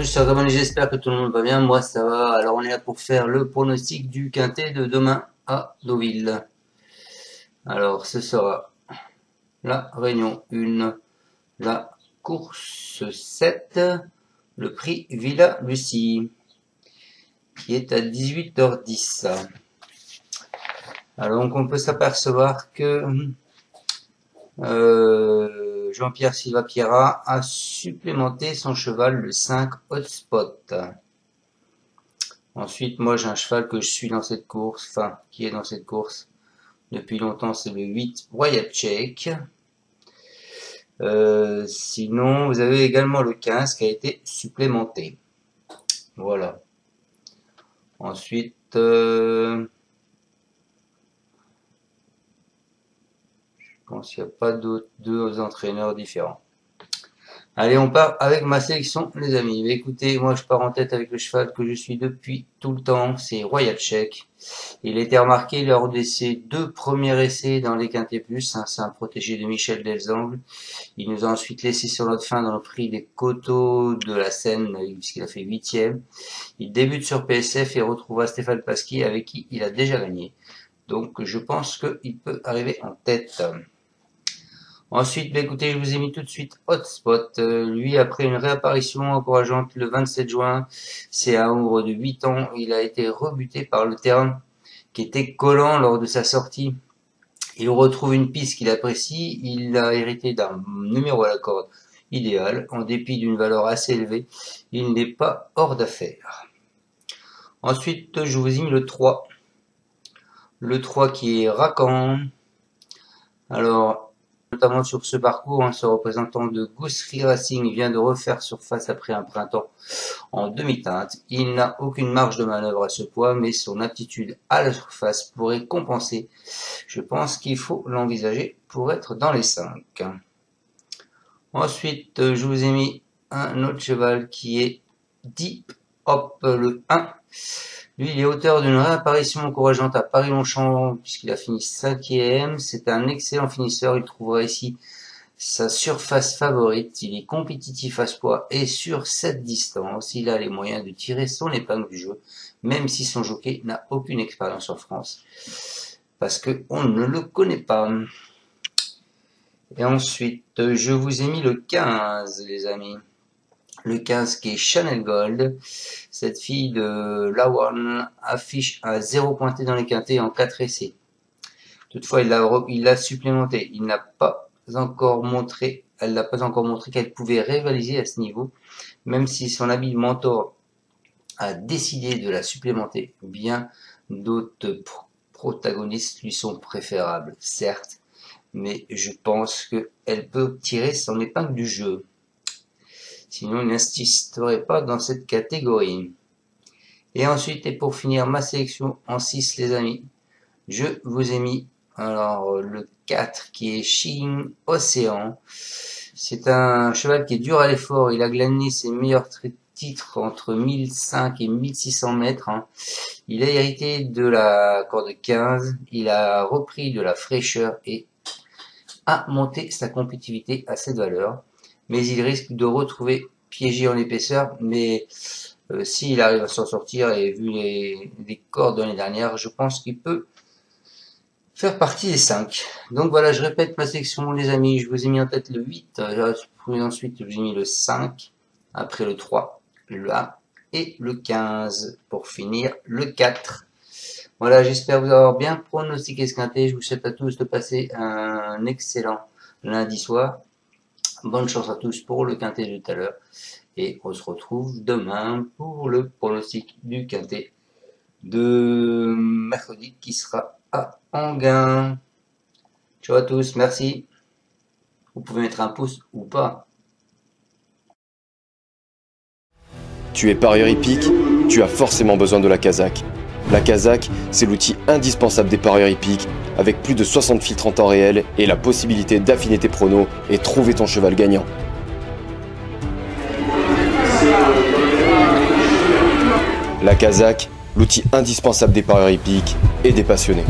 tous, chers abonnés, j'espère que tout le monde va bien. Moi, ça va. Alors, on est là pour faire le pronostic du quintet de demain à Deauville. Alors, ce sera la réunion 1, la course 7, le prix Villa Lucie, qui est à 18h10. Alors, donc, on peut s'apercevoir que Jean-Pierre Silva Pierra a supplémenté son cheval, le 5 Hotspot. Ensuite, moi j'ai un cheval que je suis dans cette course, enfin qui est dans cette course depuis longtemps, c'est le 8 Wyatt Check. Sinon, vous avez également le 15 qui a été supplémenté. Voilà. Ensuite, je pense qu'il n'y a pas d'autres deux entraîneurs différents. Allez, on part avec ma sélection, les amis. Écoutez, moi je pars en tête avec le cheval que je suis depuis tout le temps, c'est Royal Check. Il a été remarqué lors de ses 2 premiers essais dans les Quintet Plus, hein, c'est un protégé de Michel Delzangle. Il nous a ensuite laissé sur notre fin dans le prix des Coteaux de la Seine, puisqu'il a fait 8e. Il débute sur PSF et retrouvera Stéphane Pasquier, avec qui il a déjà gagné. Donc je pense qu'il peut arriver en tête. Ensuite, écoutez, je vous ai mis tout de suite Hotspot. Lui, après une réapparition encourageante le 27 juin, c'est un ouvre de 8 ans. Il a été rebuté par le terrain qui était collant lors de sa sortie. Il retrouve une piste qu'il apprécie. Il a hérité d'un numéro à la corde idéal. En dépit d'une valeur assez élevée, il n'est pas hors d'affaire. Ensuite, je vous ai mis le 3. Le 3 qui est Racan. Alors, notamment sur ce parcours, ce représentant de Goussery Racing vient de refaire surface après un printemps en demi-teinte. Il n'a aucune marge de manœuvre à ce poids, mais son aptitude à la surface pourrait compenser. Je pense qu'il faut l'envisager pour être dans les 5. Ensuite, je vous ai mis un autre cheval qui est Deep Hop, le 1. Lui, il est auteur d'une réapparition encourageante à Paris-Longchamp, puisqu'il a fini 5e. C'est un excellent finisseur. Il trouvera ici sa surface favorite. Il est compétitif à ce poids et sur cette distance, il a les moyens de tirer son épingle du jeu, même si son jockey n'a aucune expérience en France, parce que on ne le connaît pas. Et ensuite, je vous ai mis le 15, les amis. Le 15 qui est Chanel Gold. Cette fille de Lawan affiche un 0 pointé dans les quintets en 4 essais. Toutefois, il l'a supplémenté. Elle n'a pas encore montré qu'elle pouvait rivaliser à ce niveau, même si son habile mentor a décidé de la supplémenter. Bien d'autres protagonistes lui sont préférables, certes, mais je pense qu'elle peut tirer son épingle du jeu. Sinon, il n'insisterait pas dans cette catégorie. Et ensuite, et pour finir ma sélection en 6, les amis, je vous ai mis alors le 4 qui est Sheen Océan. C'est un cheval qui est dur à l'effort. Il a glané ses meilleurs titres entre 1005 et 1600 mètres. Il a hérité de la corde 15. Il a repris de la fraîcheur et a monté sa compétitivité à cette valeur. Mais il risque de retrouver piégé en épaisseur, mais s'il arrive à s'en sortir, et vu les cordes de l'année dernière, je pense qu'il peut faire partie des 5. Donc voilà, je répète ma sélection, les amis. Je vous ai mis en tête le 8, ensuite je vous ai mis le 5, après le 3, le 1 et le 15, pour finir le 4. Voilà, j'espère vous avoir bien pronostiqué ce quintet. Je vous souhaite à tous de passer un excellent lundi soir. Bonne chance à tous pour le quintet de tout à l'heure. Et on se retrouve demain pour le pronostic du quintet de mercredi qui sera à Enghien. Ciao à tous, merci. Vous pouvez mettre un pouce ou pas. Tu es parieur hippique, tu as forcément besoin de la Kazakh. La Kazakh, c'est l'outil indispensable des parieurs hippiques, avec plus de 60 filtres en temps réel et la possibilité d'affiner tes pronos et trouver ton cheval gagnant. La Kazakh, l'outil indispensable des parieurs hippiques et des passionnés.